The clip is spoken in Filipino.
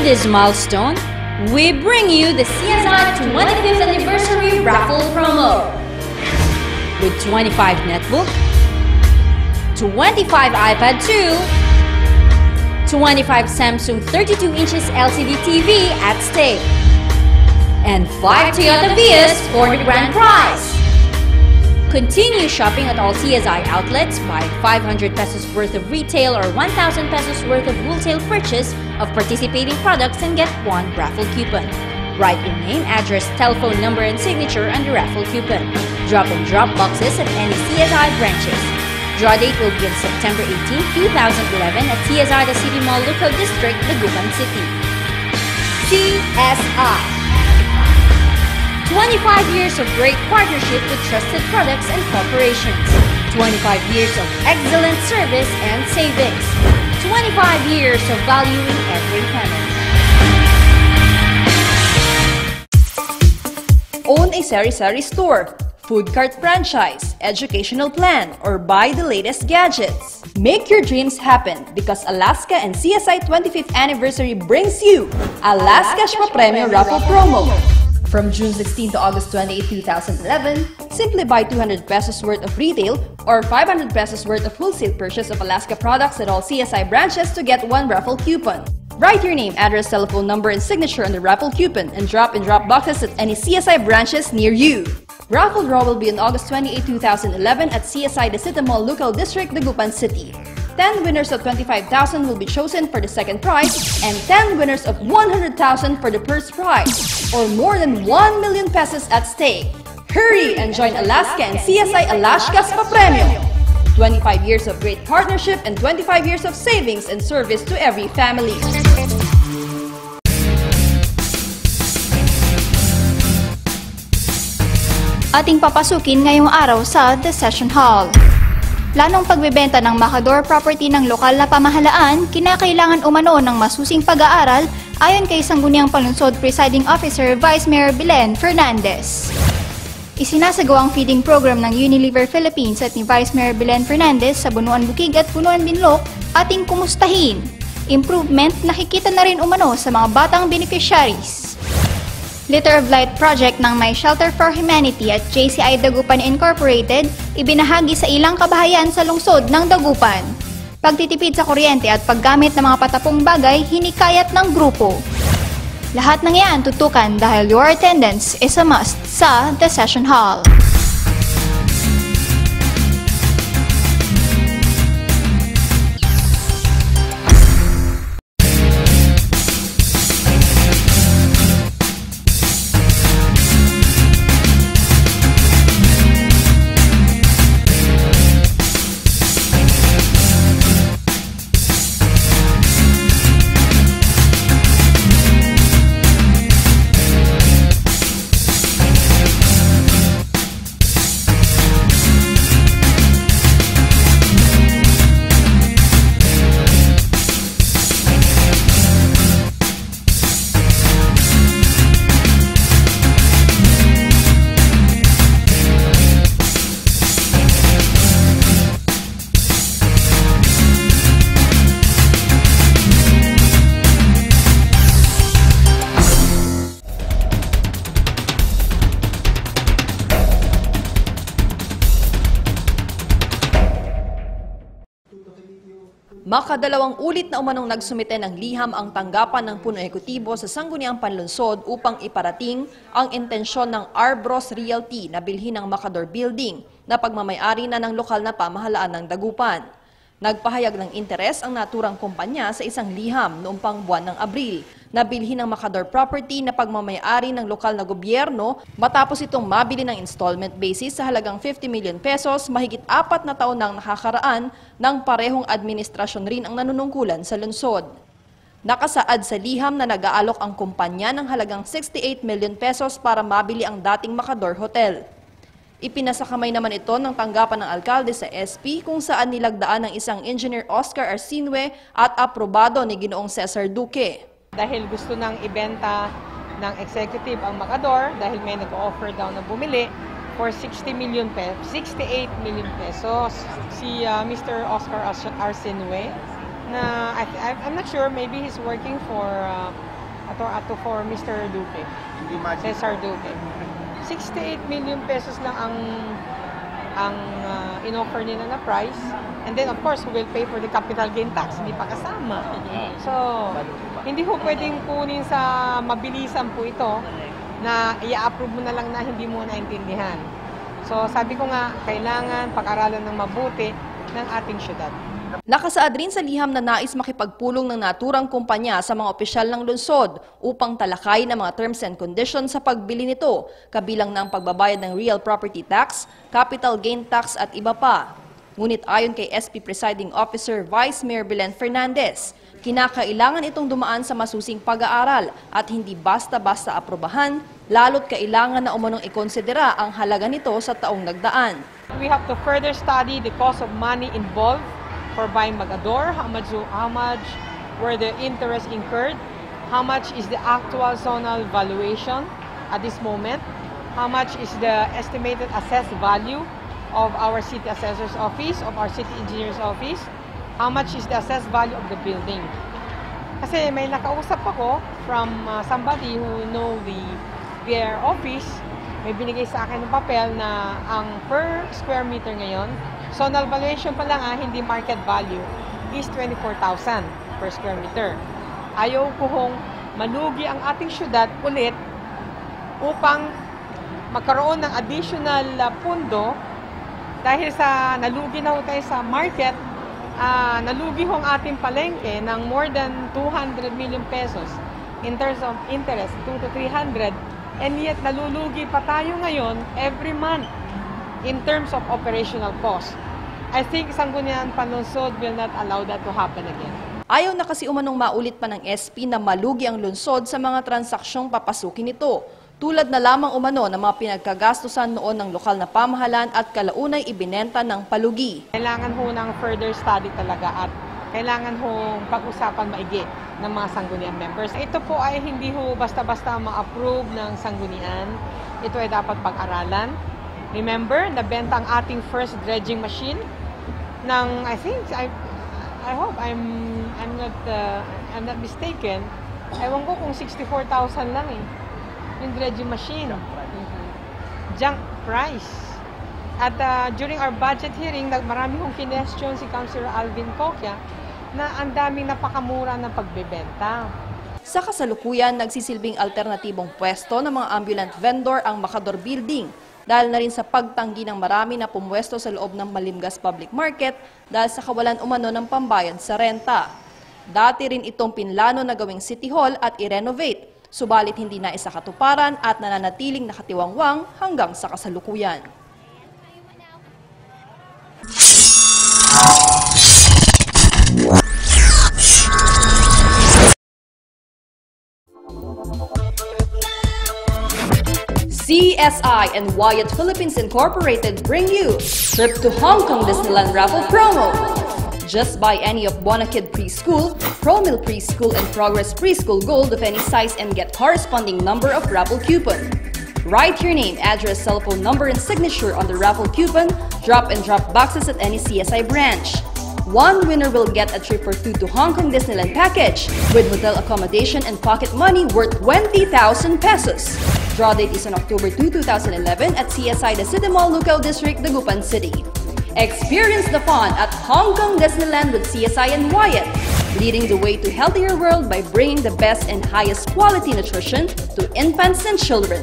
this milestone, we bring you the CSI 25th Anniversary Raffle Promo. With 25 netbook, 25 iPad 2, 25 Samsung 32 inches LCD TV at stake, and 5 Toyota Vios for the grand prize. Continue shopping at all CSI outlets, buy 500 pesos worth of retail or 1,000 pesos worth of wholesale purchase of participating products and get one raffle coupon. Write your name, address, telephone number, and signature on the raffle coupon. Drop and drop boxes at any CSI branches. Draw date will be on September 18, 2011 at CSI The City Mall Local District, Dagupan City. CSI. 25 years of great partnership with trusted products and corporations. 25 years of excellent service and savings. 25 years of valuing every penny. Own a sari-sari store, food cart franchise, educational plan, or buy the latest gadgets. Make your dreams happen because Alaska and CSI 25th Anniversary brings you Alaska's Papremyo Raffle Promo. From June 16 to August 28, 2011, simply buy 200 pesos worth of retail or 500 pesos worth of wholesale purchase of Alaska products at all CSI branches to get one raffle coupon. Write your name, address, telephone number, and signature on the raffle coupon and drop boxes at any CSI branches near you. Raffle draw will be on August 28, 2011 at CSI The City Mall Local District, Dagupan City. 10 winners of 25,000 will be chosen for the second prize and 10 winners of 100,000 for the first prize, or more than 1 million pesos at stake. Hurry and join Alaska and CSI Alaska's Papremyo. 25 years of great partnership and 25 years of savings and service to every family. Ating papasukin ngayong araw sa The Session Hall. Planong pagbebenta ng Macador property ng lokal na pamahalaan, kinakailangan umano ng masusing pag-aaral ayon kay Sangguniang Panlunsod Presiding Officer Vice Mayor Belen Fernandez. Isinasagawang feeding program ng Unilever Philippines at ni Vice Mayor Belen Fernandez sa Bunuan Bukig at Bunuan Binlok ating kumustahin. Improvement nakikita na rin umano sa mga batang beneficiaries. Litter of Light project ng My Shelter for Humanity at JCI Dagupan Incorporated ibinahagi sa ilang kabahayan sa lungsod ng Dagupan. Pagtitipid sa kuryente at paggamit ng mga patapong bagay hinikayat ng grupo. Lahat ng iyan tutukan dahil your attendance is a must sa The Session Hall. Makadalawang ulit na umanong nagsumite ng liham ang tanggapan ng Puno Ekutibo sa Sangguniang Panlunsod upang iparating ang intensyon ng Arbros Realty na bilhin ng Macador Building na pagmamayari na ng lokal na pamahalaan ng Dagupan. Nagpahayag ng interes ang naturang kumpanya sa isang liham noong pang buwan ng Abril na bilhin ng Macador Property na pagmamayari ng lokal na gobyerno matapos itong mabili ng installment basis sa halagang 50 million pesos mahigit 4 na taon nang nakakaraan ng parehong administrasyon rin ang nanunungkulan sa lungsod. Nakasaad sa liham na nag-aalok ang kumpanya ng halagang 68 million pesos para mabili ang dating Macador Hotel. Ipinasakamay naman ito ng tanggapan ng alkalde sa SP kung saan nilagdaan ng isang engineer Oscar Arsinue at aprobado ni Ginoong Cesar Duque. Dahil gusto nang ibenta ng executive ang Macador dahil may nag-offer daw na bumili for 68 million pesos. Si Mr. Oscar Arsinue na I'm not sure, maybe he's working for Ato for Mr. Duque. Cesar Duque. 68 million pesos lang ang in-offer nila na price. And then, of course, who will pay for the capital gain tax? Hindi pa kasama. So, hindi po pwedeng kunin sa mabilisan po ito na i-approve mo na lang na hindi mo naintindihan. So, sabi ko nga, kailangan pag-aralan ng mabuti ng ating syudad. Nakasaad rin sa liham na nais makipagpulong ng naturang kumpanya sa mga opisyal ng lungsod upang talakay ng mga terms and conditions sa pagbili nito, kabilang ng pagbabayad ng real property tax, capital gain tax at iba pa. Ngunit ayon kay SP Presiding Officer Vice Mayor Belen Fernandez, kinakailangan itong dumaan sa masusing pag-aaral at hindi basta-basta aprobahan, lalo't kailangan na umunong ikonsidera ang halaga nito sa taong nagdaan. We have to further study the cost of money involved for buying Magador, how much were the interest incurred, how much is the actual zonal valuation at this moment, how much is the estimated assessed value of our city assessor's office, of our city engineer's office, how much is the assessed value of the building. Kasi may nakausap ako from somebody who know their office, may binigay sa akin ng papel na ang per square meter ngayon, zonal valuation pa lang hindi market value, is 24,000 per square meter. Ayaw ko hong malugi ang ating syudad ulit upang magkaroon ng additional pundo dahil sa nalugi na tayo sa market, nalugi hong ating palengke ng more than 200 million pesos in terms of interest, 2 to 300, and yet nalulugi pa tayo ngayon every month in terms of operational cost. I think Sangguniang Panlungsod will not allow that to happen again. Ayaw na kasi umanong maulit pa ng SP na malugi ang lungsod sa mga transaksyong papasukin nito, tulad na lamang umano ng mga pinagkagastusan noon ng lokal na pamahalaan at kalaunay ibinenta ng palugi. Kailangan ho ng further study talaga at kailangan ho pag-usapan maigi ng mga Sangguniang members. Ito po ay hindi ho basta-basta ma-approve ng Sanggunian. Ito ay dapat pag-aralan. Remember, nabenta ang ating first dredging machine ng, I think, I hope I'm not mistaken. Ewan ko kung 64,000 lang yung dredging machine. Junk price. At during our budget hearing, marami kong kinestyon si Councilor Alvin Coquia na ang daming napakamura ng pagbebenta. Sa kasalukuyan, nagsisilbing alternatibong pwesto ng mga ambulant vendor ang Macador Building dahil na rin sa pagtanggi ng marami na pumwesto sa loob ng Malimgas Public Market dahil sa kawalan umano ng pambayad sa renta. Dati rin itong pinlano na gawing City Hall at i-renovate, subalit hindi na isa katuparan at nananatiling nakatiwangwang hanggang sa kasalukuyan. CSI and Wyatt Philippines Incorporated bring you Trip to Hong Kong Disneyland Raffle Promo. Just buy any of Bonakid Preschool, ProMill Preschool, and Progress Preschool Gold of any size and get corresponding number of raffle coupon. Write your name, address, cell phone number, and signature on the raffle coupon. Drop and drop boxes at any CSI branch. One winner will get a trip for two to Hong Kong Disneyland package with hotel accommodation and pocket money worth 20,000 pesos. Draw date is on October 2, 2011 at CSI The City Mall, Lucao District, Dagupan City. Experience the fun at Hong Kong Disneyland with CSI and Wyatt, leading the way to healthier world by bringing the best and highest quality nutrition to infants and children.